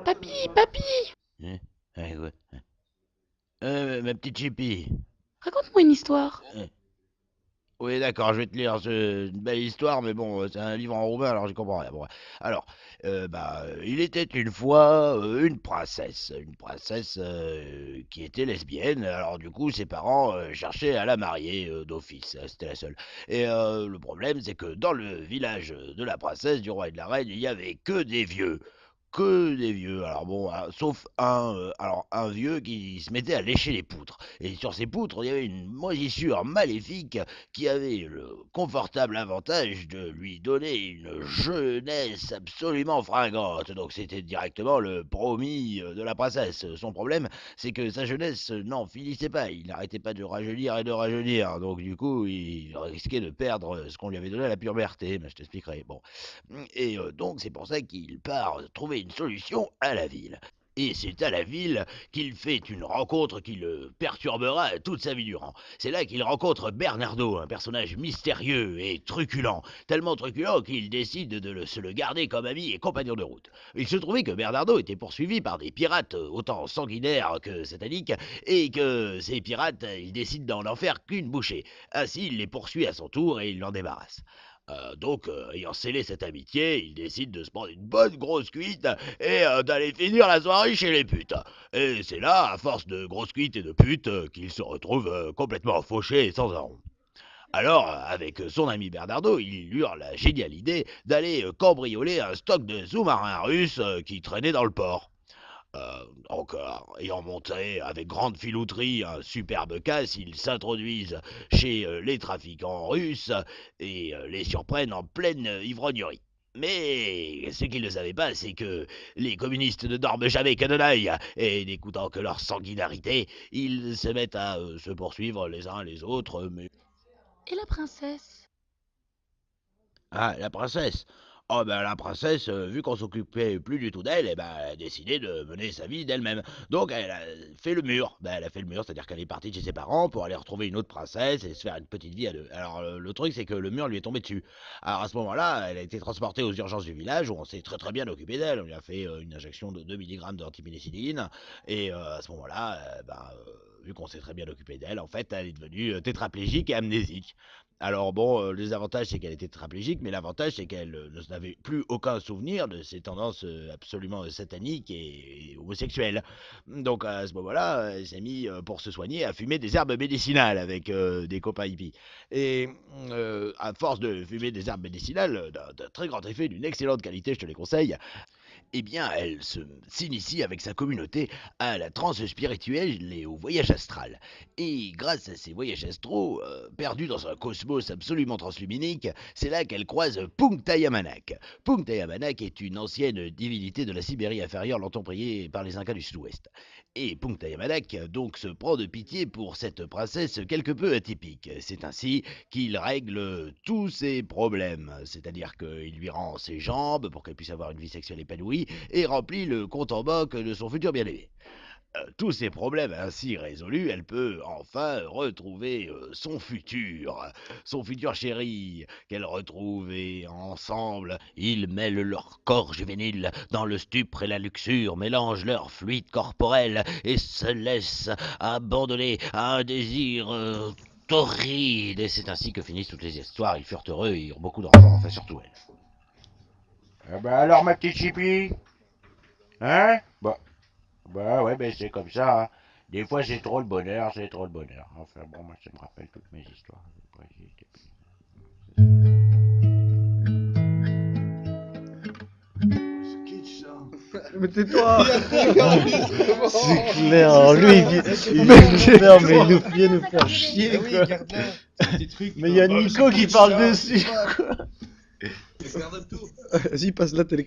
Papy, papy, Hein? Ouais, ouais. Ma petite Chippy. raconte-moi une histoire. Oui, d'accord, je vais te lire une belle histoire, mais bon, c'est un livre en roumain, alors j'y comprends rien. Bon, ouais. Alors, il était une fois une princesse qui était lesbienne. Alors, du coup, ses parents cherchaient à la marier d'office, c'était la seule. Et le problème, c'est que dans le village de la princesse, du roi et de la reine, il y avait que des vieux. Que des vieux. Alors bon, sauf un vieux qui se mettait à lécher les poutres. Et sur ces poutres, il y avait une moisissure maléfique qui avait le confortable avantage de lui donner une jeunesse absolument fringante. Donc c'était directement le promis de la princesse. Son problème, c'est que sa jeunesse n'en finissait pas. Il n'arrêtait pas de rajeunir et de rajeunir. Donc du coup, il risquait de perdre ce qu'on lui avait donné à la puberté. Mais je t'expliquerai. Bon. Et donc c'est pour ça qu'il part trouver une solution à la ville. Et c'est à la ville qu'il fait une rencontre qui le perturbera toute sa vie durant. C'est là qu'il rencontre Bernardo, un personnage mystérieux et truculent, tellement truculent qu'il décide de se le garder comme ami et compagnon de route. Il se trouvait que Bernardo était poursuivi par des pirates autant sanguinaires que sataniques, et que ces pirates, ils décident d'en faire qu'une bouchée. Ainsi, il les poursuit à son tour et il l'en débarrasse. Ayant scellé cette amitié, il décide de se prendre une bonne grosse cuite et d'aller finir la soirée chez les putes. Et c'est là, à force de grosses cuites et de putes, qu'il se retrouve complètement fauché et sans un rond. Alors, avec son ami Bernardo, il eut la géniale idée d'aller cambrioler un stock de sous-marins russes qui traînait dans le port. Ayant monté avec grande filouterie un superbe casse, ils s'introduisent chez les trafiquants russes et les surprennent en pleine ivrognerie. Mais ce qu'ils ne savaient pas, c'est que les communistes ne dorment jamais qu'à de l'œil, et n'écoutant que leur sanguinarité, ils se mettent à se poursuivre les uns les autres. Mais... Et la princesse? Ah, la princesse. Oh ben la princesse, vu qu'on s'occupait plus du tout d'elle, elle a décidé de mener sa vie d'elle-même. Donc elle a fait le mur. Elle a fait le mur, c'est-à-dire qu'elle est partie de chez ses parents pour aller retrouver une autre princesse et se faire une petite vie à deux. Alors le truc, c'est que le mur lui est tombé dessus. Alors à ce moment-là, elle a été transportée aux urgences du village où on s'est très très bien occupé d'elle. On lui a fait une injection de 2 mg d'antipénicilline et à ce moment-là, vu qu'on s'est très bien occupé d'elle, en fait, elle est devenue tétraplégique et amnésique. Alors bon, les avantages c'est qu'elle était tétraplégique, mais l'avantage c'est qu'elle n'avait plus aucun souvenir de ses tendances absolument sataniques et homosexuelles. Donc à ce moment-là, elle s'est mise pour se soigner à fumer des herbes médicinales avec des copains hippies. Et à force de fumer des herbes médicinales d'un très grand effet, d'une excellente qualité, je te les conseille, eh bien, s'initie avec sa communauté à la transe spirituelle et au voyage astral. Et grâce à ces voyages astraux, perdus dans un cosmos absolument transluminique, c'est là qu'elle croise Punkta Yamanak. Punkta Yamanak est une ancienne divinité de la Sibérie inférieure, longtemps priée par les Incas du Sud-Ouest. Et Punkta Yamanak donc se prend de pitié pour cette princesse quelque peu atypique. C'est ainsi qu'il règle tous ses problèmes, c'est-à-dire qu'il lui rend ses jambes pour qu'elle puisse avoir une vie sexuelle épanouie et remplit le compte en banque de son futur bien-aimé. Tous ces problèmes ainsi résolus, elle peut enfin retrouver son futur chéri, qu'elle retrouve et ensemble, ils mêlent leur corps juvénile dans le stupre et la luxure, mélangent leurs fluides corporels et se laissent abandonner à un désir torride. Et c'est ainsi que finissent toutes les histoires. Ils furent heureux et eurent beaucoup d'enfants, enfin surtout elle. Ah bah alors ma petite chipie. Hein? Bah ouais, ben c'est comme ça, hein. Des fois c'est trop le bonheur, c'est trop le bonheur. Enfin bon, moi ça me rappelle toutes mes histoires. C'est kitsch ça. Mais tais-toi. C'est C'est clair, lui il vient nous faire, mais il vient nous faire chier oui, quoi. regarde là, c'est des trucs. Mais il y a Nico qui parle dessus. Regarde tout. Vas-y, passe la télé.